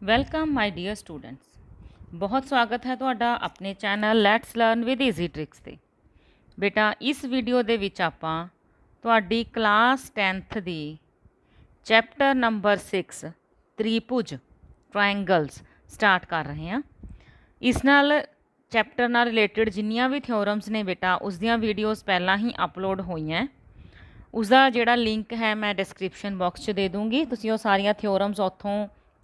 Welcome my dear students. ਬਹੁਤ ਸਵਾਗਤ ਹੈ ਤੁਹਾਡਾ ਆਪਣੇ channel let's learn with easy tricks 'ਤੇ। ਬੇਟਾ ਇਸ ਵੀਡੀਓ ਦੇ ਵਿੱਚ ਆਪਾਂ ਤੁਹਾਡੀ ਕਲਾਸ 10th ਦੀ ਚੈਪਟਰ ਨੰਬਰ 6 ਤ੍ਰਿਭੁਜ ਟ੍ਰਾਇੰਗਲਸ ਸਟਾਰਟ ਕਰ ਰਹੇ ਹਾਂ। ਇਸ ਨਾਲ ਚੈਪਟਰ ਨਾਲ ਰਿਲੇਟਡ ਜਿੰਨੀਆਂ ਵੀ ਥਿਓਰਮਸ ਨੇ ਬੇਟਾ ਉਸ ਦੀਆਂ ਵੀਡੀਓਜ਼ ਪਹਿਲਾਂ ਹੀ ਅਪਲੋਡ ਹੋਈਆਂ। ਉਸਦਾ ਜਿਹੜਾ ਲਿੰਕ ਹੈ ਮੈਂ ਡਿਸਕ੍ਰਿਪਸ਼ਨ ਬਾਕਸ 'ਚ ਦੇ ਦੂੰਗੀ, ਤੁਸੀਂ ਉਹ ਸਾਰੀਆਂ ਥਿਓਰਮਸ ਉੱਥੋਂ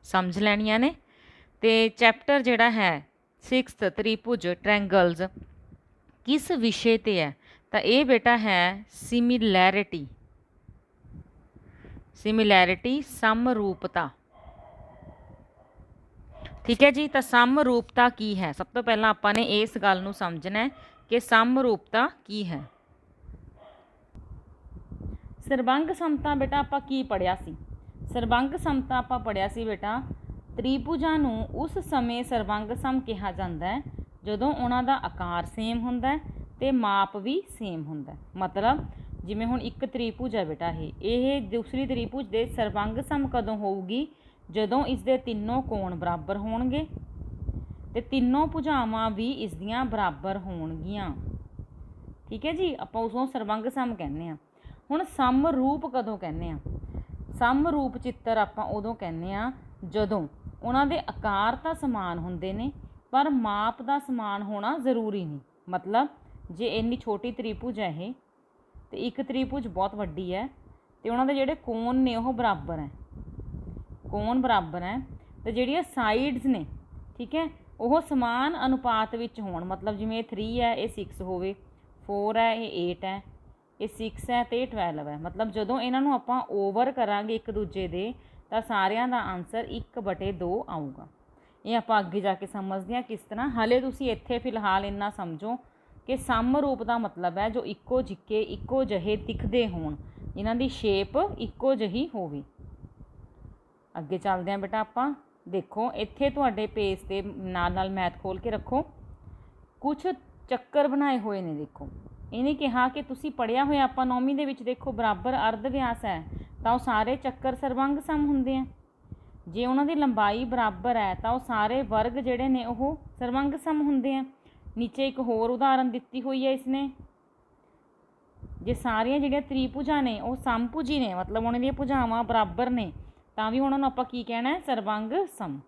ਸਮਝ ਲੈਣੀਆਂ ਨੇ। ਤੇ ਚੈਪਟਰ ਜਿਹੜਾ ਹੈ 6 ਤ੍ਰਿਭੁਜ ਟ੍ਰਾਇੰਗਲਸ ਕਿਸ ਵਿਸ਼ੇ 'ਤੇ ਹੈ ਤਾਂ ਇਹ ਬੇਟਾ ਹੈ ਸਿਮਿਲੈਰਿਟੀ ਸਮਰੂਪਤਾ। ਠੀਕ ਹੈ ਜੀ। ਤਾਂ ਸਮਰੂਪਤਾ ਕੀ ਹੈ? ਸਭ ਤੋਂ ਪਹਿਲਾਂ ਆਪਾਂ ਨੇ ਇਸ ਗੱਲ ਨੂੰ ਸਮਝਣਾ ਹੈ ਕਿ ਸਮਰੂਪਤਾ ਕੀ ਹੈ। ਸਰਬੰਗ ਸਮਤਾ ਬੇਟਾ ਆਪਾਂ ਕੀ ਪੜ੍ਹਿਆ ਸੀ? ਸਰਬੰਗ ਸਮਤਾ ਆਪਾਂ ਪੜ੍ਹਿਆ ਸੀ ਬੇਟਾ ਤ੍ਰਿਭੁਜਾਂ ਨੂੰ ਉਸ ਸਮੇਂ ਸਰਬੰਗ ਸਮ ਕਿਹਾ ਜਾਂਦਾ ਹੈ ਜਦੋਂ ਉਹਨਾਂ ਦਾ ਆਕਾਰ ਸੇਮ ਹੁੰਦਾ ਹੈ ਤੇ ਮਾਪ ਵੀ ਸੇਮ ਹੁੰਦਾ ਹੈ। ਮਤਲਬ ਜਿਵੇਂ ਹੁਣ ਇੱਕ ਤ੍ਰਿਭੁਜ ਹੈ ਬੇਟਾ, ਇਹ ਦੂਸਰੀ ਤ੍ਰਿਭੁਜ ਦੇ ਸਰਬੰਗ ਸਮ ਕਦੋਂ ਹੋਊਗੀ? ਜਦੋਂ ਇਸ ਦੇ ਤਿੰਨੋਂ ਕੋਣ ਬਰਾਬਰ ਹੋਣਗੇ ਤੇ ਤਿੰਨੋਂ ਭੁਜਾਵਾਂ ਵੀ ਇਸ ਦੀਆਂ ਬਰਾਬਰ ਹੋਣਗੀਆਂ। ਠੀਕ ਹੈ ਜੀ। ਆਪਾਂ ਉਸਨੂੰ ਸਰਬੰਗ ਸਮ ਕਹਿੰਦੇ ਹਾਂ। ਹੁਣ ਸਮਰੂਪ ਕਦੋਂ ਕਹਿੰਦੇ ਹਾਂ? ਸਮਰੂਪ ਚਿੱਤਰ ਆਪਾਂ ਉਦੋਂ ਕਹਿੰਦੇ ਹਾਂ ਜਦੋਂ ਉਹਨਾਂ ਦੇ ਆਕਾਰ ਤਾਂ ਸਮਾਨ ਹੁੰਦੇ ਨੇ ਪਰ ਮਾਪ ਦਾ ਸਮਾਨ ਹੋਣਾ ਜ਼ਰੂਰੀ ਨਹੀਂ। ਮਤਲਬ ਜੇ ਇੰਨੀ ਛੋਟੀ ਤ੍ਰਿਭੁਜ ਹੈ ਇਹ ਤੇ ਇੱਕ ਤ੍ਰਿਭੁਜ ਬਹੁਤ ਵੱਡੀ ਹੈ ਤੇ ਉਹਨਾਂ ਦੇ ਜਿਹੜੇ ਕੋਣ ਨੇ ਉਹ ਬਰਾਬਰ ਹੈ, ਤੇ ਜਿਹੜੀਆਂ ਸਾਈਡਸ ਨੇ, ਠੀਕ ਹੈ, ਉਹ ਸਮਾਨ ਅਨੁਪਾਤ ਵਿੱਚ ਹੋਣ। ਮਤਲਬ ਜਿਵੇਂ ਇਹ 3 ਹੈ ਇਹ 6 ਹੋਵੇ, 4 ਹੈ ਇਹ 8 ਹੈ, ਇਹ 6 ਹੈ ਅਤੇ 12 ਹੈ। ਮਤਲਬ ਜਦੋਂ ਇਹਨਾਂ ਨੂੰ ਆਪਾਂ ਓਵਰ ਕਰਾਂਗੇ ਇੱਕ ਦੂਜੇ ਦੇ ਤਾਂ ਸਾਰਿਆਂ ਦਾ ਆਨਸਰ 1/2 ਆਊਗਾ। ਇਹ ਆਪਾਂ ਅੱਗੇ ਜਾ ਕੇ ਸਮਝਦੇ ਹਾਂ ਕਿਸ ਤਰ੍ਹਾਂ। ਹਾਲੇ ਤੁਸੀਂ ਇੱਥੇ ਫਿਲਹਾਲ ਇੰਨਾ ਸਮਝੋ ਕਿ ਸਮਰੂਪ ਦਾ ਮਤਲਬ ਹੈ ਜੋ ਇੱਕੋ ਜਿਹੇ ਦਿਖਦੇ ਹੋਣ, ਇਹਨਾਂ ਦੀ ਸ਼ੇਪ ਇੱਕੋ ਜਿਹੀ ਹੋਵੇ। ਅੱਗੇ ਚੱਲਦੇ ਹਾਂ ਬੇਟਾ ਆਪਾਂ। ਦੇਖੋ ਇੱਥੇ ਤੁਹਾਡੇ ਪੇਜ 'ਤੇ ਨਾਲ ਮੈਥ ਖੋਲ੍ਹ ਕੇ ਰੱਖੋ, ਕੁਛ ਚੱਕਰ ਬਣਾਏ ਹੋਏ ਨੇ। ਦੇਖੋ ਇਹਨੇ ਕਿਹਾ ਕਿ ਤੁਸੀਂ ਪੜ੍ਹਿਆ ਹੋਇਆ ਆਪਾਂ 9ਵੀਂ ਦੇ ਵਿੱਚ, ਦੇਖੋ ਬਰਾਬਰ ਅਰਧ ਵਿਆਸ ਹੈ ਤਾਂ ਉਹ ਸਾਰੇ ਚੱਕਰ ਸਰਬੰਗ ਸਮ ਹੁੰਦੇ ਆ। ਜੇ ਉਹਨਾਂ ਦੀ ਲੰਬਾਈ ਬਰਾਬਰ ਹੈ ਤਾਂ ਉਹ ਸਾਰੇ ਵਰਗ ਜਿਹੜੇ ਨੇ ਉਹ ਸਰਬੰਗ ਸਮ ਹੁੰਦੇ ਆ। ਨੀਚੇ ਇੱਕ ਹੋਰ ਉਦਾਹਰਨ ਦਿੱਤੀ ਹੋਈ ਹੈ ਇਸਨੇ, ਜੇ ਸਾਰੀਆਂ ਜਿਹੜੀਆਂ ਤ੍ਰਿਭੁਜਾਂ ਨੇ ਉਹ ਸਮਭੁਜੀ ਨੇ, ਮਤਲਬ ਉਹਨਾਂ ਦੀਆਂ ਭੁਜਾਵਾਂ ਬਰਾਬਰ ਨੇ, ਤਾਂ ਵੀ ਉਹਨਾਂ ਨੂੰ ਆਪਾਂ ਕੀ ਕਹਿਣਾ ਹੈ? ਸਰਬੰਗ ਸਮ।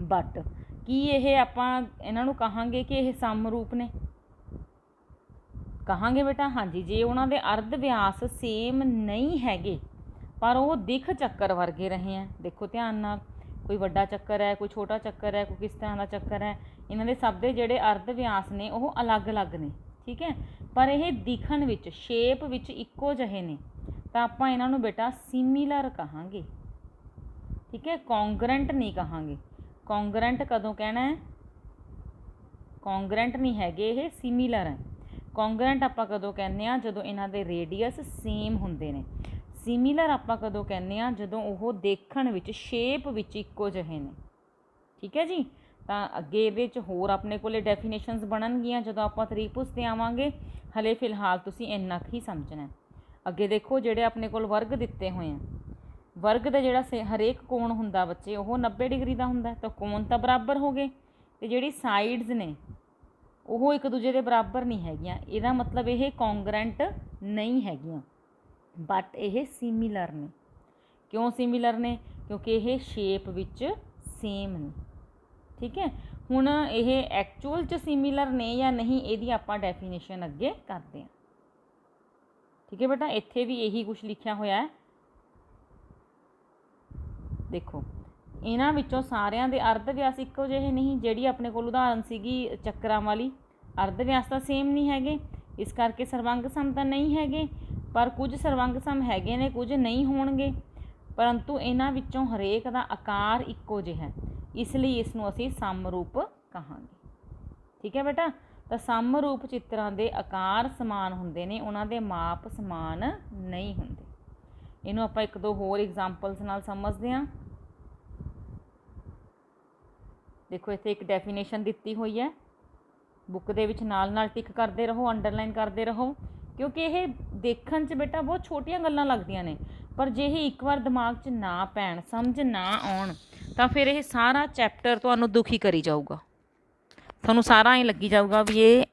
ਬਟ ਕੀ ਇਹ ਆਪਾਂ ਇਹਨਾਂ ਨੂੰ ਕਹਾਂਗੇ ਕਿ ਇਹ ਸਮਰੂਪ ਨੇ? ਕਹਾਂਗੇ ਬੇਟਾ ਹਾਂਜੀ। ਜੇ ਉਹਨਾਂ ਦੇ ਅਰਧ ਵਿਆਸ ਸੇਮ ਨਹੀਂ ਹੈਗੇ ਪਰ ਉਹ ਦਿਖ ਚੱਕਰ ਵਰਗੇ ਰਹੇ ਹੈ। ਦੇਖੋ ਧਿਆਨ ਨਾਲ, ਕੋਈ ਵੱਡਾ ਚੱਕਰ ਹੈ, ਕੋਈ ਛੋਟਾ ਚੱਕਰ ਹੈ, ਕੋਈ ਕਿਸ ਤਰ੍ਹਾਂ ਦਾ ਚੱਕਰ ਹੈ, ਇਹਨਾਂ ਦੇ ਸਭ ਦੇ ਜਿਹੜੇ ਅਰਧ ਵਿਆਸ ਨੇ ਉਹ ਅਲੱਗ-ਅਲੱਗ ਨੇ, ਠੀਕ ਹੈ, ਪਰ ਇਹ ਦਿਖਣ ਵਿੱਚ, ਸ਼ੇਪ ਵਿੱਚ ਇੱਕੋ ਜਿਹੇ ਨੇ, ਤਾਂ ਆਪਾਂ ਇਹਨਾਂ ਨੂੰ ਬੇਟਾ ਸਿਮਿਲਰ ਕਹਾਂਗੇ। ਠੀਕ ਹੈ, ਕੌਂਗਰੈਂਟ ਨਹੀਂ ਕਹਾਂਗੇ। ਕੌਂਗਰੈਂਟ ਕਦੋਂ ਕਹਿਣਾ ਹੈ? ਕੌਂਗਰੈਂਟ ਨਹੀਂ ਹੈਗੇ ਇਹ, ਸਿਮਿਲਰ ਹੈ। ਕੌਂਗਰੈਂਟ ਆਪਾਂ ਕਦੋਂ ਕਹਿੰਦੇ ਹਾਂ? ਜਦੋਂ ਇਹਨਾਂ ਦੇ ਰੇਡੀਅਸ ਸੇਮ ਹੁੰਦੇ ਨੇ। ਸਿਮਿਲਰ ਆਪਾਂ ਕਦੋਂ ਕਹਿੰਦੇ ਹਾਂ? ਜਦੋਂ ਉਹ ਦੇਖਣ ਵਿੱਚ, ਸ਼ੇਪ ਵਿੱਚ ਇੱਕੋ ਜਿਹੇ ਨੇ। ਠੀਕ ਹੈ ਜੀ। ਤਾਂ ਅੱਗੇ ਇਹਦੇ 'ਚ ਹੋਰ ਆਪਣੇ ਕੋਲ ਡੈਫੀਨੇਸ਼ਨਸ ਬਣਨਗੀਆਂ ਜਦੋਂ ਆਪਾਂ ਤ੍ਰਿਭੁਜ 'ਤੇ ਆਵਾਂਗੇ। ਹਲੇ ਫਿਲਹਾਲ ਤੁਸੀਂ ਇੰਨਾ ਕੁ ਹੀ ਸਮਝਣਾ। ਅੱਗੇ ਦੇਖੋ ਜਿਹੜੇ ਆਪਣੇ ਕੋਲ ਵਰਗ ਦਿੱਤੇ ਹੋਏ ਆ, ਵਰਗ ਦਾ ਜਿਹੜਾ ਹਰੇਕ ਕੋਣ ਹੁੰਦਾ ਬੱਚੇ ਉਹ 90 ਡਿਗਰੀ ਦਾ ਹੁੰਦਾ, ਤਾਂ ਕੋਣ ਤਾਂ ਬਰਾਬਰ ਹੋ ਗਏ ਅਤੇ ਜਿਹੜੀ ਸਾਈਡਸ ਨੇ ਉਹ ਇੱਕ ਦੂਜੇ ਦੇ ਬਰਾਬਰ ਨਹੀਂ ਹੈਗੀਆਂ। ਇਹਦਾ ਮਤਲਬ ਇਹ ਕੌਂਗਰੈਂਟ ਨਹੀਂ ਹੈਗੀਆਂ, ਬਟ ਇਹ ਸਿਮਿਲਰ ਨੇ। ਕਿਉਂ ਸਿਮਿਲਰ ਨੇ? ਕਿਉਂਕਿ ਇਹ ਸ਼ੇਪ ਵਿੱਚ ਸੇਮ ਨੇ। ਠੀਕ ਹੈ। ਹੁਣ ਇਹ ਐਕਚੁਅਲ 'ਚ ਸਿਮਿਲਰ ਨੇ ਜਾਂ ਨਹੀਂ, ਇਹਦੀ ਆਪਾਂ ਡੈਫੀਨੇਸ਼ਨ ਅੱਗੇ ਕਰਦੇ ਹਾਂ। ਠੀਕ ਹੈ ਬੇਟਾ, ਇੱਥੇ ਵੀ ਇਹੀ ਕੁਛ ਲਿਖਿਆ ਹੋਇਆ ਹੈ। ਦੇਖੋ ਇਹਨਾਂ ਵਿੱਚੋਂ ਸਾਰਿਆਂ ਦੇ ਅਰਧ ਵਿਆਸ ਇੱਕੋ ਜਿਹੇ ਨਹੀਂ। ਜਿਹੜੀ ਆਪਣੇ ਕੋਲ ਉਦਾਹਰਨ ਸੀਗੀ ਚੱਕਰਾਂ ਵਾਲੀ, ਅਰਧ ਵਿਆਸ ਤਾਂ ਸੇਮ ਨਹੀਂ ਹੈਗੇ, ਇਸ ਕਰਕੇ ਸਰਬੰਗ ਸਮ ਤਾਂ ਨਹੀਂ ਹੈਗੇ। ਪਰ ਕੁਝ ਸਰਬੰਗ ਸਮ ਹੈਗੇ ਨੇ, ਕੁਝ ਨਹੀਂ ਹੋਣਗੇ, ਪਰੰਤੂ ਇਹਨਾਂ ਵਿੱਚੋਂ ਹਰੇਕ ਦਾ ਆਕਾਰ ਇੱਕੋ ਜਿਹਾ, ਇਸ ਲਈ ਇਸ ਨੂੰ ਅਸੀਂ ਸਮਰੂਪ ਕਹਾਂਗੇ। ਠੀਕ ਹੈ ਬੇਟਾ। ਤਾਂ ਸਮਰੂਪ ਚਿੱਤਰਾਂ ਦੇ ਆਕਾਰ ਸਮਾਨ ਹੁੰਦੇ ਨੇ, ਉਹਨਾਂ ਦੇ ਮਾਪ ਸਮਾਨ ਨਹੀਂ ਹੁੰਦੇ। ਇਹਨੂੰ ਆਪਾਂ ਇੱਕ ਦੋ ਹੋਰ ਐਗਜ਼ਾਮਪਲਸ ਨਾਲ ਸਮਝਦੇ ਹਾਂ। ਦੇਖੋ ਇੱਥੇ ਇੱਕ ਡੈਫੀਨੇਸ਼ਨ ਦਿੱਤੀ ਹੋਈ ਹੈ, ਬੁੱਕ ਦੇ ਵਿੱਚ ਨਾਲ ਟਿਕ ਕਰਦੇ ਰਹੋ, ਅੰਡਰਲਾਈਨ ਕਰਦੇ ਰਹੋ, ਕਿਉਂਕਿ ਇਹ ਦੇਖਣ 'ਚ ਬੇਟਾ ਬਹੁਤ ਛੋਟੀਆਂ ਗੱਲਾਂ ਲੱਗਦੀਆਂ ਨੇ, ਪਰ ਜੇ ਇਹ ਇੱਕ ਵਾਰ ਦਿਮਾਗ 'ਚ ਨਾ ਪੈਣ, ਸਮਝ ਨਾ ਆਉਣ, ਤਾਂ ਫਿਰ ਇਹ ਸਾਰਾ ਚੈਪਟਰ ਤੁਹਾਨੂੰ ਦੁਖੀ ਕਰੀ ਜਾਊਗਾ, ਤੁਹਾਨੂੰ ਸਾਰਾ ਐਂ ਲੱਗੀ ਜਾਊਗਾ ਵੀ ਇਹ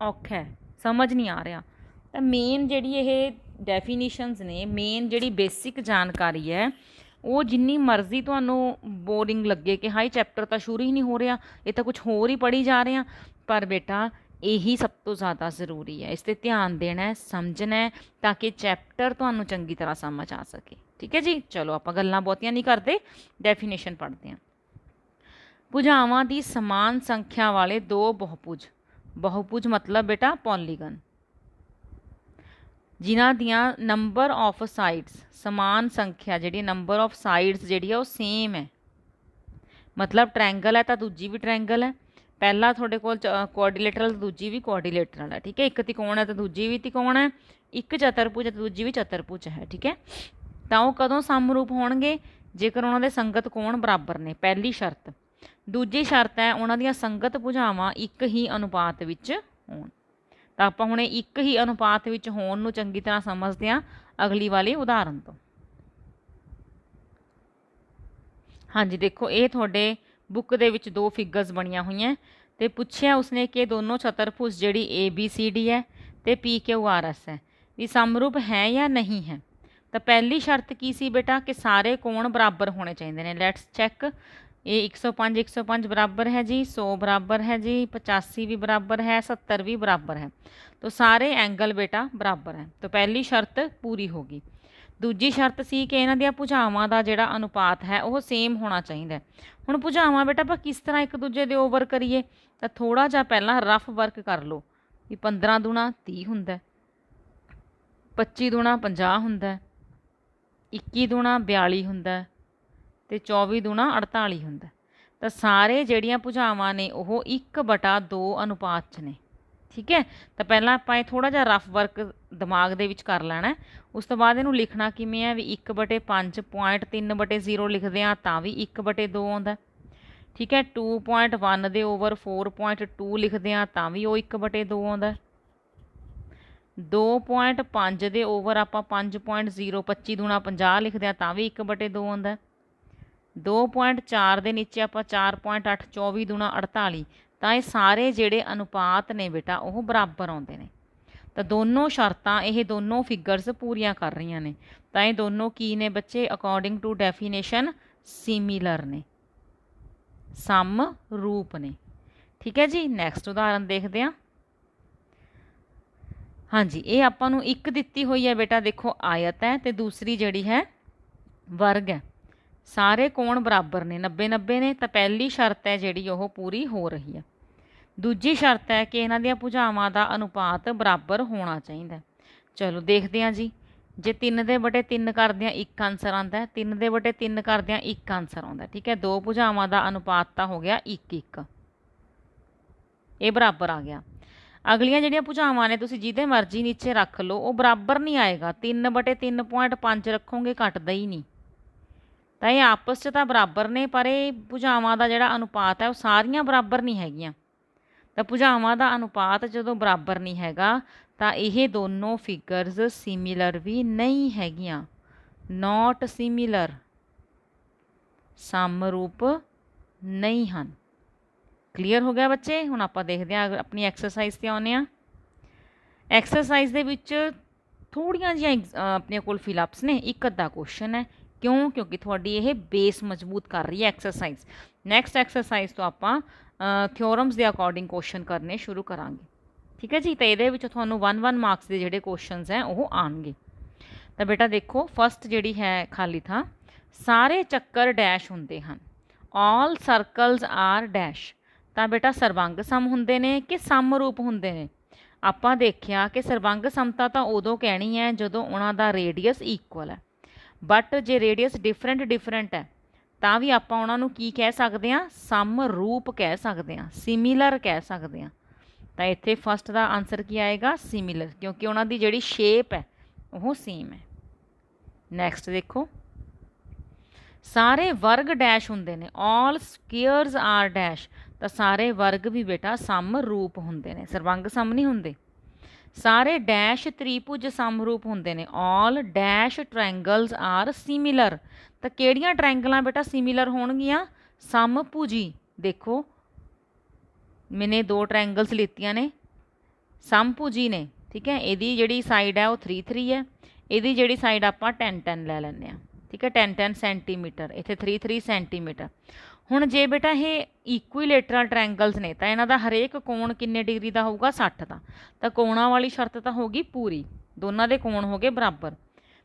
ਔਖਾ ਹੈ, ਸਮਝ ਨਹੀਂ ਆ ਰਿਹਾ। ਤਾਂ ਮੇਨ ਜਿਹੜੀ ਇਹ ਡੈਫੀਨੀਸ਼ਨਸ ਨੇ, ਮੇਨ ਜਿਹੜੀ ਬੇਸਿਕ ਜਾਣਕਾਰੀ ਹੈ, ਉਹ ਜਿੰਨੀ ਮਰਜ਼ੀ ਤੁਹਾਨੂੰ ਬੋਰਿੰਗ ਲੱਗੇ ਕਿ ਹਾਈ ਚੈਪਟਰ ਤਾਂ ਸ਼ੁਰੂ ਹੀ ਨਹੀਂ ਹੋ ਰਿਹਾ, ਇਹ ਤਾਂ ਕੁਝ ਹੋਰ ਹੀ ਪੜ੍ਹੀ ਜਾ ਰਹੇ ਹਾਂ, ਪਰ ਬੇਟਾ ਇਹੀ ਸਭ ਤੋਂ ਜ਼ਿਆਦਾ ਜ਼ਰੂਰੀ ਹੈ। ਇਸ 'ਤੇ ਧਿਆਨ ਦੇਣਾ ਹੈ, ਸਮਝਣਾ ਹੈ, ਤਾਂ ਕਿ ਚੈਪਟਰ ਤੁਹਾਨੂੰ ਚੰਗੀ ਤਰ੍ਹਾਂ ਸਮਝ ਆ ਸਕੇ। ਠੀਕ ਹੈ ਜੀ, ਚਲੋ ਆਪਾਂ ਗੱਲਾਂ ਬਹੁਤੀਆਂ ਨਹੀਂ ਕਰਦੇ, ਡੈਫੀਨੇਸ਼ਨ ਪੜ੍ਹਦੇ ਹਾਂ। ਭੁਜਾਵਾਂ ਦੀ ਸਮਾਨ ਸੰਖਿਆ ਵਾਲੇ ਦੋ ਬਹੁਭੁਜ, ਬਹੁਭੁਜ ਮਤਲਬ ਬੇਟਾ ਪੋਲੀਗਨ, ਜਿਨ੍ਹਾਂ ਦੀਆਂ ਨੰਬਰ ਆਫ ਸਾਈਡਸ, ਸਮਾਨ ਸੰਖਿਆ ਜਿਹੜੀ ਨੰਬਰ ਆਫ ਸਾਈਡਸ ਜਿਹੜੀ ਆ ਉਹ ਸੇਮ ਹੈ। ਮਤਲਬ ਟ੍ਰਾਇੰਗਲ ਹੈ ਤਾਂ ਦੂਜੀ ਵੀ ਟ੍ਰਾਇੰਗਲ ਹੈ, ਪਹਿਲਾ ਤੁਹਾਡੇ ਕੋਲ ਕੁਆਡਰੀਲੇਟਰਲ, ਦੂਜੀ ਵੀ ਕੁਆਡਰੀਲੇਟਰਲ ਹੈ। ਠੀਕ ਹੈ, ਇੱਕ ਤਿਕੋਣ ਹੈ ਤਾਂ ਦੂਜੀ ਵੀ ਤਿਕੋਣ ਹੈ, ਇੱਕ ਚਤੁਰਭੁਜ ਹੈ ਤਾਂ ਦੂਜੀ ਵੀ ਚਤੁਰਭੁਜ ਹੈ। ਠੀਕ ਹੈ, ਤਾਂ ਉਹ ਕਦੋਂ ਸਮਰੂਪ ਹੋਣਗੇ? ਜੇਕਰ ਉਹਨਾਂ ਦੇ ਸੰਗਤ ਕੋਣ ਬਰਾਬਰ ਨੇ, ਪਹਿਲੀ ਸ਼ਰਤ। ਦੂਜੀ ਸ਼ਰਤ ਹੈ ਉਹਨਾਂ ਦੀਆਂ ਸੰਗਤ ਭੁਜਾਵਾਂ ਇੱਕ ਹੀ ਅਨੁਪਾਤ ਵਿੱਚ ਹੋਣ। ਤਾਂ ਆਪਾਂ ਹੁਣ ਇੱਕ ਹੀ ਅਨੁਪਾਤ ਵਿੱਚ ਹੋਣ ਨੂੰ ਚੰਗੀ ਤਰ੍ਹਾਂ ਸਮਝਦੇ ਹਾਂ ਅਗਲੀ ਵਾਲੀ ਉਦਾਹਰਨ ਤੋਂ। ਹਾਂਜੀ ਦੇਖੋ, ਇਹ ਤੁਹਾਡੇ ਬੁੱਕ ਦੇ ਵਿੱਚ ਦੋ ਫਿਗਰਸ ਬਣੀਆਂ ਹੋਈਆਂ ਤੇ ਪੁੱਛਿਆ ਉਸਨੇ ਕਿ ਦੋਨੋਂ ਚਤੁਰਭੁਜ ਜਿਹੜੀ ABCD ਹੈ ਤੇ PQRS ਹੈ ਵੀ ਸਮਰੂਪ ਹੈ ਜਾਂ ਨਹੀਂ ਹੈ। ਤਾਂ ਪਹਿਲੀ ਸ਼ਰਤ ਕੀ ਸੀ ਬੇਟਾ ਕਿ ਸਾਰੇ ਕੋਣ ਬਰਾਬਰ ਹੋਣੇ ਚਾਹੀਦੇ ਨੇ। ਲੈਟਸ ਚੈੱਕ, ਇਹ 105 105 ਬਰਾਬਰ ਹੈ ਜੀ, 100 ਬਰਾਬਰ ਹੈ ਜੀ, 85 भी बराबर है, 70 भी बराबर है। तो सारे एंगल बेटा बराबर है। तो पहली शर्त पूरी होगी। दूजी शर्त सी कि इन्हां ਦੀਆਂ ਭੁਜਾਵਾਂ ਦਾ ਜਿਹੜਾ ਅਨੁਪਾਤ ਹੈ ਉਹ ਸੇਮ ਹੋਣਾ ਚਾਹੀਦਾ। ਹੁਣ ਭੁਜਾਵਾਂ ਬੇਟਾ ਆਪਾਂ ਕਿਸ ਤਰ੍ਹਾਂ ਇੱਕ ਦੂਜੇ ਦੇ ਓਵਰ ਕਰੀਏ? ਤਾਂ ਥੋੜਾ ਜਿਹਾ ਪਹਿਲਾਂ ਰਫ ਵਰਕ ਕਰ ਲਓ ਵੀ 15 ਦੂਣਾ 30 ਹੁੰਦਾ, 25 ਦੂਣਾ 50 ਹੁੰਦਾ, 21 ਦੂਣਾ 42 ਹੁੰਦਾ ਤੇ 24 ਦੂਣਾ 48 ਹੁੰਦਾ। ਤਾਂ ਸਾਰੇ ਜਿਹੜੀਆਂ ਭੁਜਾਵਾਂ ਨੇ ਉਹ 1/2 ਅਨੁਪਾਤ 'ਚ ਨੇ। ਠੀਕ ਹੈ, ਤਾਂ ਪਹਿਲਾਂ ਆਪਾਂ ਇਹ ਥੋੜਾ ਜਿਹਾ ਰਫ ਵਰਕ ਦਿਮਾਗ ਦੇ ਵਿੱਚ ਕਰ ਲੈਣਾ। ਉਸ ਤੋਂ ਬਾਅਦ ਇਹਨੂੰ ਲਿਖਣਾ ਕਿਵੇਂ ਹੈ ਵੀ 1/5 0.3/0 ਲਿਖਦੇ ਹਾਂ ਤਾਂ ਵੀ 1/2 ਆਉਂਦਾ। ਠੀਕ ਹੈ, 2.1 ਦੇ ਓਵਰ 4.2 ਲਿਖਦੇ ਹਾਂ ਤਾਂ ਵੀ ਉਹ 1/2 ਆਉਂਦਾ। 2.5 ਦੇ ਓਵਰ ਆਪਾਂ 5.0 25 ਦੂਣਾ 50 ਲਿਖਦੇ ਹਾਂ ਤਾਂ ਵੀ 1/2 ਆਉਂਦਾ। 2.4 ਦੇ ਨੀਚੇ ਆਪਾਂ 4.8 24 ਦੂਣਾ 48। ਤਾਂ ਇਹ ਸਾਰੇ ਜਿਹੜੇ ਅਨੁਪਾਤ ਨੇ ਬੇਟਾ ਉਹ ਬਰਾਬਰ ਆਉਂਦੇ ਨੇ। ਤਾਂ ਦੋਨੋਂ ਸ਼ਰਤਾਂ ਇਹ ਦੋਨੋਂ ਫਿਗਰਸ ਪੂਰੀਆਂ ਕਰ ਰਹੀਆਂ ਨੇ। ਤਾਂ ਇਹ ਦੋਨੋਂ ਕੀ ਨੇ ਬੱਚੇ? ਅਕੋਰਡਿੰਗ ਟੂ ਡੈਫੀਨੇਸ਼ਨ ਸਿਮਿਲਰ ਨੇ, ਸਮਰੂਪ ਨੇ। ਠੀਕ ਹੈ ਜੀ, ਨੈਕਸਟ ਉਦਾਹਰਨ ਦੇਖਦੇ ਹਾਂ। ਹਾਂਜੀ, ਇਹ ਆਪਾਂ ਨੂੰ ਇੱਕ ਦਿੱਤੀ ਹੋਈ ਹੈ ਬੇਟਾ, ਦੇਖੋ ਆਇਤ ਹੈ ਤੇ ਦੂਸਰੀ ਜਿਹੜੀ ਹੈ ਵਰਗ ਹੈ। ਸਾਰੇ ਕੋਣ ਬਰਾਬਰ ਨੇ, 90 90 ਨੇ। ਤਾਂ ਪਹਿਲੀ ਸ਼ਰਤ ਹੈ ਜਿਹੜੀ ਉਹ ਪੂਰੀ ਹੋ ਰਹੀ ਹੈ। ਦੂਜੀ ਸ਼ਰਤ ਹੈ ਕਿ ਇਹਨਾਂ ਦੀਆਂ ਭੁਜਾਵਾਂ ਦਾ ਅਨੁਪਾਤ ਬਰਾਬਰ ਹੋਣਾ ਚਾਹੀਦਾ। ਚਲੋ ਦੇਖਦੇ ਹਾਂ ਜੀ। ਜੇ 3/3 ਕਰਦੇ ਹਾਂ ਇੱਕ ਆਨਸਰ ਆਉਂਦਾ, 3/3 ਕਰਦੇ ਹਾਂ ਇੱਕ ਆਨਸਰ ਆਉਂਦਾ। ਠੀਕ ਹੈ, ਦੋ ਭੁਜਾਵਾਂ ਦਾ ਅਨੁਪਾਤ ਤਾਂ ਹੋ ਗਿਆ 1 1, ਇਹ ਬਰਾਬਰ ਆ ਗਿਆ। ਅਗਲੀਆਂ ਜਿਹੜੀਆਂ ਭੁਜਾਵਾਂ ਨੇ ਤੁਸੀਂ ਜਿਹਦੇ ਮਰਜ਼ੀ ਨੀਚੇ ਰੱਖ ਲਓ, ਉਹ ਬਰਾਬਰ ਨਹੀਂ ਆਏਗਾ। 3/3.5 ਰੱਖੋਗੇ ਘਟਦਾ ਹੀ ਨਹੀਂ। ਤਾਂ ਇਹ ਆਪਸ 'ਚ ਤਾਂ ਬਰਾਬਰ ਨੇ, ਪਰ ਇਹ ਭੁਜਾਵਾਂ ਦਾ ਜਿਹੜਾ ਅਨੁਪਾਤ ਹੈ ਉਹ ਸਾਰੀਆਂ ਬਰਾਬਰ ਨਹੀਂ ਹੈਗੀਆਂ। ਤਾਂ ਭੁਜਾਵਾਂ ਦਾ ਅਨੁਪਾਤ ਜਦੋਂ ਬਰਾਬਰ ਨਹੀਂ ਹੈਗਾ ਤਾਂ ਇਹ ਦੋਨੋਂ ਫਿਗਰਸ ਸਿਮਿਲਰ ਵੀ ਨਹੀਂ ਹੈਗੀਆਂ, ਨੋਟ ਸਿਮਿਲਰ, ਸਮਰੂਪ ਨਹੀਂ ਹਨ। ਕਲੀਅਰ ਹੋ ਗਿਆ ਬੱਚੇ? ਹੁਣ ਆਪਾਂ ਦੇਖਦੇ ਹਾਂ ਆਪਣੀ ਐਕਸਰਸਾਈਜ਼ 'ਤੇ ਆਉਂਦੇ ਹਾਂ। ਐਕਸਰਸਾਈਜ਼ ਦੇ ਵਿੱਚ ਥੋੜ੍ਹੀਆਂ ਜਿਹੀਆਂ ਆਪਣੇ ਕੋਲ ਫਿਲਅਪਸ ਨੇ, ਇੱਕ ਅੱਧਾ ਕੁਐਸਚਨ ਹੈ। ਕਿਉਂ? ਕਿਉਂਕਿ ਤੁਹਾਡੀ ਇਹ ਬੇਸ ਮਜ਼ਬੂਤ ਕਰ ਰਹੀ ਹੈ ਐਕਸਰਸਾਈਜ਼। ਨੈਕਸਟ ਐਕਸਰਸਾਈਜ਼ ਤੋਂ ਆਪਾਂ ਥਿਓਰਮਸ ਦੇ ਅਕੋਰਡਿੰਗ ਕੁਐਸਚਨ ਕਰਨੇ ਸ਼ੁਰੂ ਕਰਾਂਗੇ। ਠੀਕ ਹੈ ਜੀ, ਤਾਂ ਇਹਦੇ ਵਿੱਚ ਤੁਹਾਨੂੰ 1 ਮਾਰਕਸ ਦੇ ਜਿਹੜੇ ਕੁਐਸਚਨਸ ਹੈ ਉਹ ਆਉਣਗੇ। ਤਾਂ ਬੇਟਾ ਦੇਖੋ, ਫਸਟ ਜਿਹੜੀ ਹੈ ਖਾਲੀ ਥਾਂ, ਸਾਰੇ ਚੱਕਰ ਡੈਸ਼ ਹੁੰਦੇ ਹਨ, ਆਲ ਸਰਕਲਸ ਆਰ ਡੈਸ਼। ਤਾਂ ਬੇਟਾ ਸਰਬੰਗ ਸਮ ਹੁੰਦੇ ਨੇ ਕਿ ਸਮਰੂਪ ਹੁੰਦੇ ਨੇ? ਆਪਾਂ ਦੇਖਿਆ ਕਿ ਸਰਬੰਗ ਸਮਤਾ ਤਾਂ ਉਦੋਂ ਕਹਿਣੀ ਹੈ ਜਦੋਂ ਉਹਨਾਂ ਦਾ ਰੇਡੀਅਸ ਇਕੁਅਲ ਹੈ। ਬਟ ਜੇ ਰੇਡੀਅਸ ਡਿਫਰੈਂਟ ਹੈ ਤਾਂ ਵੀ ਆਪਾਂ ਉਹਨਾਂ ਨੂੰ ਕੀ ਕਹਿ ਸਕਦੇ ਹਾਂ? ਸਮਰੂਪ ਕਹਿ ਸਕਦੇ ਹਾਂ, ਸਿਮਿਲਰ ਕਹਿ ਸਕਦੇ ਹਾਂ। ਤਾਂ ਇੱਥੇ ਫਸਟ ਦਾ ਆਨਸਰ ਕੀ ਆਏਗਾ? ਸਿਮਿਲਰ, ਕਿਉਂਕਿ ਉਹਨਾਂ ਦੀ ਜਿਹੜੀ ਸ਼ੇਪ ਹੈ ਉਹ ਸੇਮ ਹੈ। ਨੈਕਸਟ ਦੇਖੋ, ਸਾਰੇ ਵਰਗ ਡੈਸ਼ ਹੁੰਦੇ ਨੇ, ਆਲ ਸਕੁਅਰਸ ਆਰ ਡੈਸ਼। ਤਾਂ ਸਾਰੇ ਵਰਗ ਵੀ ਬੇਟਾ ਸਮਰੂਪ ਹੁੰਦੇ ਨੇ, ਸਰਬੰਗ ਸਮ ਨਹੀਂ ਹੁੰਦੇ। ਸਾਰੇ ਡੈਸ਼ ਤ੍ਰਿਭੁਜ ਸਮਰੂਪ ਹੁੰਦੇ ਨੇ। ਆਲ ਡੈਸ਼ ਟ੍ਰਾਇੰਗਲਸ ਆਰ ਸਿਮਿਲਰ। ਤਾਂ ਕਿਹੜੀਆਂ ਟ੍ਰਾਇੰਗਲਾਂ ਬੇਟਾ ਸਿਮਿਲਰ ਹੋਣਗੀਆਂ? ਸਮਭੁਜੀ। ਦੇਖੋ ਮੈਨੇ 2 ਟ੍ਰਾਇੰਗਲਸ ਲਿੱਤੀਆਂ ਨੇ, ਸਮਭੁਜੀ ਨੇ, ਠੀਕ ਹੈ। ਇਹਦੀ ਜਿਹੜੀ ਸਾਈਡ ਹੈ ਉਹ 3 3 ਹੈ, ਇਹਦੀ ਜਿਹੜੀ ਸਾਈਡ ਆਪਾਂ 10 10 ਲੈ ਲੈਂਦੇ ਹਾਂ, ਠੀਕ ਹੈ। 10 10 ਸੈਂਟੀਮੀਟਰ, ਇੱਥੇ 3 3 ਸੈਂਟੀਮੀਟਰ। ਹੁਣ ਜੇ ਬੇਟਾ ਇਹ ਇਕੁਈਲੇਟਰਲ ਟ੍ਰਾਇੰਗਲਸ ਨੇ ਤਾਂ ਇਹਨਾਂ ਦਾ ਹਰੇਕ ਕੋਣ ਕਿੰਨੇ ਡਿਗਰੀ ਦਾ ਹੋਊਗਾ? 60 ਦਾ। ਤਾਂ ਕੋਣਾਂ ਵਾਲੀ ਸ਼ਰਤ ਤਾਂ ਹੋ ਗਈ ਪੂਰੀ, ਦੋਨਾਂ ਦੇ ਕੋਣ ਹੋ ਗਏ ਬਰਾਬਰ।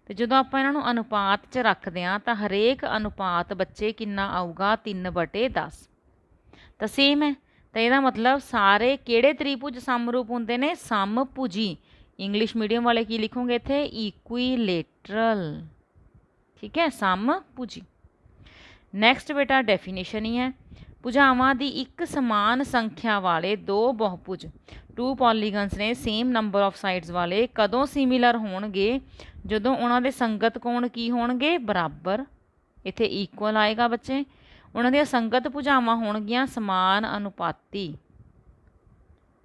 ਤੇ ਜਦੋਂ ਆਪਾਂ ਇਹਨਾਂ ਨੂੰ ਅਨੁਪਾਤ 'ਚ ਰੱਖਦੇ ਹਾਂ ਤਾਂ ਹਰੇਕ ਅਨੁਪਾਤ ਬੱਚੇ ਕਿੰਨਾ ਆਊਗਾ? 3/10। ਤਾਂ ਸੇਮ ਹੈ। ਤਾਂ ਇਹਦਾ ਮਤਲਬ ਸਾਰੇ ਕਿਹੜੇ ਤ੍ਰਿਭੁਜ ਸਮਰੂਪ ਹੁੰਦੇ ਨੇ? ਸਮਭੁਜੀ। ਇੰਗਲਿਸ਼ ਮੀਡੀਅਮ ਵਾਲੇ ਕੀ ਲਿਖੋਗੇ ਇੱਥੇ? ਇਕੁਈਲੇਟਰਲ, ਠੀਕ ਹੈ, ਸਮਭੁਜੀ। ਨੈਕਸਟ ਬੇਟਾ ਡੈਫੀਨੇਸ਼ਨ ਹੀ ਹੈ। ਭੁਜਾਵਾਂ ਦੀ ਇੱਕ ਸਮਾਨ ਸੰਖਿਆ ਵਾਲੇ 2 ਬਹੁਭੁਜ 2 ਪੋਲੀਗਨਸ ਨੇ ਸੇਮ ਨੰਬਰ ਆਫ ਸਾਈਡਸ ਵਾਲੇ ਕਦੋਂ ਸਿਮਿਲਰ ਹੋਣਗੇ? ਜਦੋਂ ਉਹਨਾਂ ਦੇ ਸੰਗਤ ਕੋਣ ਕੀ ਹੋਣਗੇ? ਬਰਾਬਰ। ਇੱਥੇ ਇਕੁਅਲ ਆਏਗਾ ਬੱਚੇ। ਉਹਨਾਂ ਦੀਆਂ ਸੰਗਤ ਭੁਜਾਵਾਂ ਹੋਣਗੀਆਂ ਸਮਾਨ ਅਨੁਪਾਤੀ,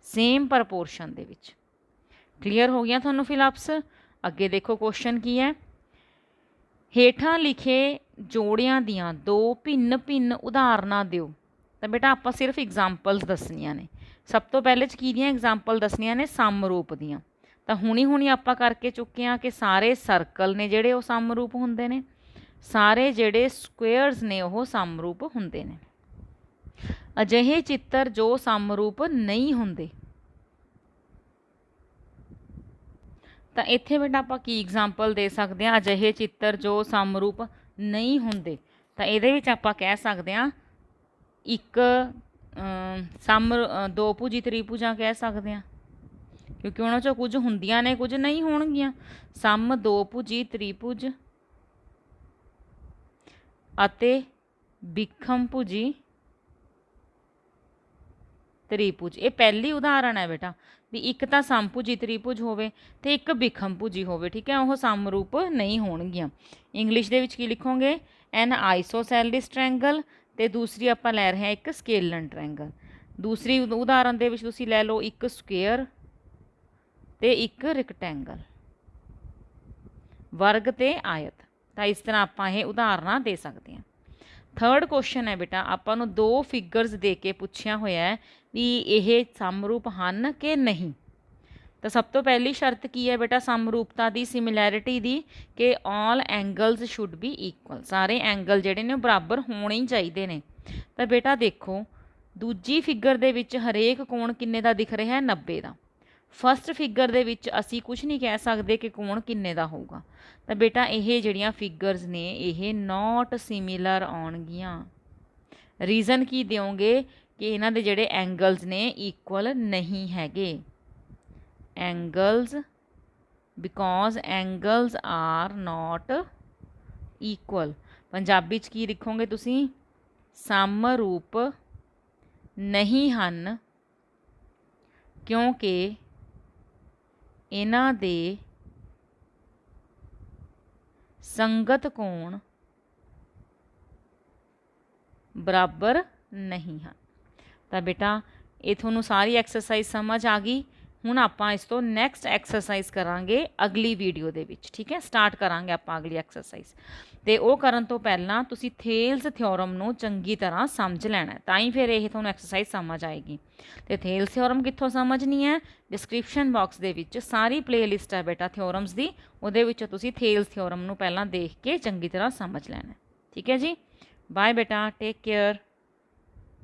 ਸੇਮ ਪ੍ਰਪੋਰਸ਼ਨ ਦੇ ਵਿੱਚ। ਕਲੀਅਰ ਹੋ ਗਿਆ ਤੁਹਾਨੂੰ ਫਿਲਅਪਸ? ਅੱਗੇ ਦੇਖੋ ਕੁਐਸਚਨ ਕੀ ਹੈ। ਹੇਠਾਂ ਲਿਖੇ ਜੋੜਿਆਂ ਦੀਆਂ 2 ਭਿੰਨ ਭਿੰਨ ਉਦਾਹਰਨਾਂ ਦਿਓ। ਤਾਂ ਬੇਟਾ ਆਪਾਂ ਸਿਰਫ ਐਗਜ਼ਾਮਪਲਸ ਦੱਸਣੀਆਂ ਨੇ। ਸਭ ਤੋਂ ਪਹਿਲੇ 'ਚ ਕੀ ਦੀਆਂ ਐਗਜ਼ਾਮਪਲ ਦੱਸਣੀਆਂ ਨੇ? ਸਮਰੂਪ ਦੀਆਂ। ਤਾਂ ਹੁਣੀ ਆਪਾਂ ਕਰਕੇ ਚੁੱਕੇ ਹਾਂ ਕਿ ਸਾਰੇ ਸਰਕਲ ਨੇ ਜਿਹੜੇ ਉਹ ਸਮਰੂਪ ਹੁੰਦੇ ਨੇ, ਸਾਰੇ ਜਿਹੜੇ ਸਕੁਏਅਰਸ ਨੇ ਉਹ ਸਮਰੂਪ ਹੁੰਦੇ ਨੇ। ਅਜਿਹੇ ਚਿੱਤਰ ਜੋ ਸਮਰੂਪ ਨਹੀਂ ਹੁੰਦੇ। ਤਾਂ ਇੱਥੇ ਬੇਟਾ ਆਪਾਂ ਕੀ ਐਗਜ਼ਾਮਪਲ ਦੇ ਸਕਦੇ ਹਾਂ? ਅਜਿਹੇ ਚਿੱਤਰ ਜੋ ਸਮਰੂਪ ਨਹੀਂ ਹੁੰਦੇ। ਤਾਂ ਇਹਦੇ ਵਿੱਚ ਆਪਾਂ ਕਹਿ ਸਕਦੇ ਹਾਂ ਇੱਕ ਦੋ ਭੁਜੀ ਤ੍ਰਿਭੁਜਾਂ ਕਹਿ ਸਕਦੇ ਹਾਂ, ਕਿਉਂਕਿ ਉਹਨਾਂ 'ਚੋਂ ਕੁਝ ਹੁੰਦੀਆਂ ਨੇ ਕੁਝ ਨਹੀਂ ਹੋਣਗੀਆਂ। ਸਮ ਦੋ ਭੁਜੀ ਤ੍ਰਿਭੁਜ ਅਤੇ ਵਿਖਮ ਭੁਜੀ ਤ੍ਰਿਭੁਜ। ਇਹ ਪਹਿਲੀ ਉਦਾਹਰਣ ਹੈ ਬੇਟਾ ਵੀ ਇੱਕ ਤਾਂ ਸਮਭੁਜੀ ਤ੍ਰਿਭੁਜ ਹੋਵੇ ਤੇ ਇੱਕ ਵਿਖਮ ਭੁਜੀ ਹੋਵੇ, ਠੀਕ ਹੈ, ਉਹ ਸਮਰੂਪ ਨਹੀਂ ਹੋਣਗੀਆਂ। ਇੰਗਲਿਸ਼ ਦੇ ਵਿੱਚ ਕੀ ਲਿਖੋਗੇ? ਐਨ ਆਈਸੋਸੈਲਿਸ ਟ੍ਰਾਇੰਗਲ ਤੇ ਦੂਸਰੀ ਆਪਾਂ ਲੈ ਰਹੇ ਹਾਂ ਇੱਕ ਸਕੇਲਨ ਟ੍ਰਾਇੰਗਲ। ਦੂਸਰੀ ਉਦਾਹਰਣ ਦੇ ਵਿੱਚ ਤੁਸੀਂ ਲੈ ਲਓ ਇੱਕ ਸਕੁਏਅਰ ਤੇ ਇੱਕ ਰੈਕਟੈਂਗਲ, ਵਰਗ ਤੇ ਆਇਤ। ਤਾਂ ਇਸ ਤਰ੍ਹਾਂ ਆਪਾਂ ਇਹ ਉਦਾਹਰਨਾਂ ਦੇ ਸਕਦੇ ਹਾਂ। ਥਰਡ ਕੁਐਸਚਨ ਹੈ ਬੇਟਾ, ਆਪਾਂ ਨੂੰ 2 ਫਿਗਰਸ ਦੇ ਕੇ ਪੁੱਛਿਆ ਹੋਇਆ ਹੈ ਵੀ ਇਹ ਸਮਰੂਪ ਹਨ ਕਿ ਨਹੀਂ। ਤਾਂ ਸਭ ਤੋਂ ਪਹਿਲੀ ਸ਼ਰਤ ਕੀ ਹੈ ਬੇਟਾ ਸਮਰੂਪਤਾ ਦੀ, ਸਿਮਿਲੈਰਿਟੀ ਦੀ, ਕਿ ਆਲ ਐਂਗਲਸ ਸ਼ੁੱਡ ਬੀ ਇਕੁਅਲ। ਸਾਰੇ ਐਂਗਲ ਜਿਹੜੇ ਨੇ ਉਹ ਬਰਾਬਰ ਹੋਣੇ ਹੀ ਚਾਹੀਦੇ ਨੇ। ਤਾਂ ਬੇਟਾ ਦੇਖੋ ਦੂਜੀ ਫਿਗਰ ਦੇ ਵਿੱਚ ਹਰੇਕ ਕੋਣ ਕਿੰਨੇ ਦਾ ਦਿਖ ਰਿਹਾ ਹੈ? 90 ਦਾ। ਫਸਟ ਫਿਗਰ ਦੇ ਵਿੱਚ ਅਸੀਂ ਕੁਝ ਨਹੀਂ ਕਹਿ ਸਕਦੇ ਕਿ ਕੋਣ ਕਿੰਨੇ ਦਾ ਹੋਊਗਾ। ਤਾਂ ਬੇਟਾ ਇਹ ਜਿਹੜੀਆਂ ਫਿਗਰਸ ਨੇ ਇਹ ਨਾਟ ਸਿਮਿਲਰ ਆਉਣਗੀਆਂ। ਰੀਜ਼ਨ ਕੀ ਦਿਓਗੇ ਕਿ ਇਹਨਾਂ ਦੇ ਜਿਹੜੇ ਐਂਗਲਸ ਨੇ ਇਕੁਅਲ ਨਹੀਂ ਹੈਗੇ। Angles because angles are not equal. Punjabi 'ਚ ਕੀ ਲਿਖੋਗੇ ਤੁਸੀਂ? ਸਮਰੂਪ ਨਹੀਂ ਹਨ ਕਿਉਂਕਿ ਇਹਨਾਂ ਦੇ ਸੰਗਤ ਕੋਣ ਬਰਾਬਰ ਨਹੀਂ ਹਨ। ਤਾਂ ਬੇਟਾ ਇਹ ਤੁਹਾਨੂੰ ਸਾਰੀ ਐਕਸਰਸਾਈਜ਼ ਸਮਝ ਆ ਗਈ। ਹੁਣ ਆਪਾਂ ਇਸ ਤੋਂ ਨੈਕਸਟ ਐਕਸਰਸਾਈਜ਼ ਕਰਾਂਗੇ ਅਗਲੀ ਵੀਡੀਓ ਦੇ ਵਿੱਚ, ਠੀਕ ਹੈ। ਸਟਾਰਟ ਕਰਾਂਗੇ ਆਪਾਂ ਅਗਲੀ ਐਕਸਰਸਾਈਜ਼। ਤੇ ਉਹ ਕਰਨ ਤੋਂ ਪਹਿਲਾਂ ਤੁਸੀਂ ਥੇਲਸ ਥਿਓਰਮ ਨੂੰ ਚੰਗੀ ਤਰ੍ਹਾਂ ਸਮਝ ਲੈਣਾ, ਤਾਂ ਹੀ ਫਿਰ ਇਹ ਤੁਹਾਨੂੰ ਐਕਸਰਸਾਈਜ਼ ਸਮਝ ਆਏਗੀ। ਤੇ ਥੇਲਸ ਥਿਓਰਮ ਕਿੱਥੋਂ ਸਮਝਣੀ ਹੈ? ਡਿਸਕ੍ਰਿਪਸ਼ਨ ਬਾਕਸ ਦੇ ਵਿੱਚ ਸਾਰੀ ਪਲੇਲਿਸਟ ਹੈ ਬੇਟਾ ਥਿਓਰਮਸ ਦੀ, ਉਹਦੇ ਵਿੱਚ ਤੁਸੀਂ ਥੇਲਸ ਥਿਓਰਮ ਨੂੰ ਪਹਿਲਾਂ ਦੇਖ ਕੇ ਚੰਗੀ ਤਰ੍ਹਾਂ ਸਮਝ ਲੈਣਾ, ਠੀਕ ਹੈ ਜੀ। ਬਾਏ ਬੇਟਾ, ਟੇਕ ਕੇਅਰ।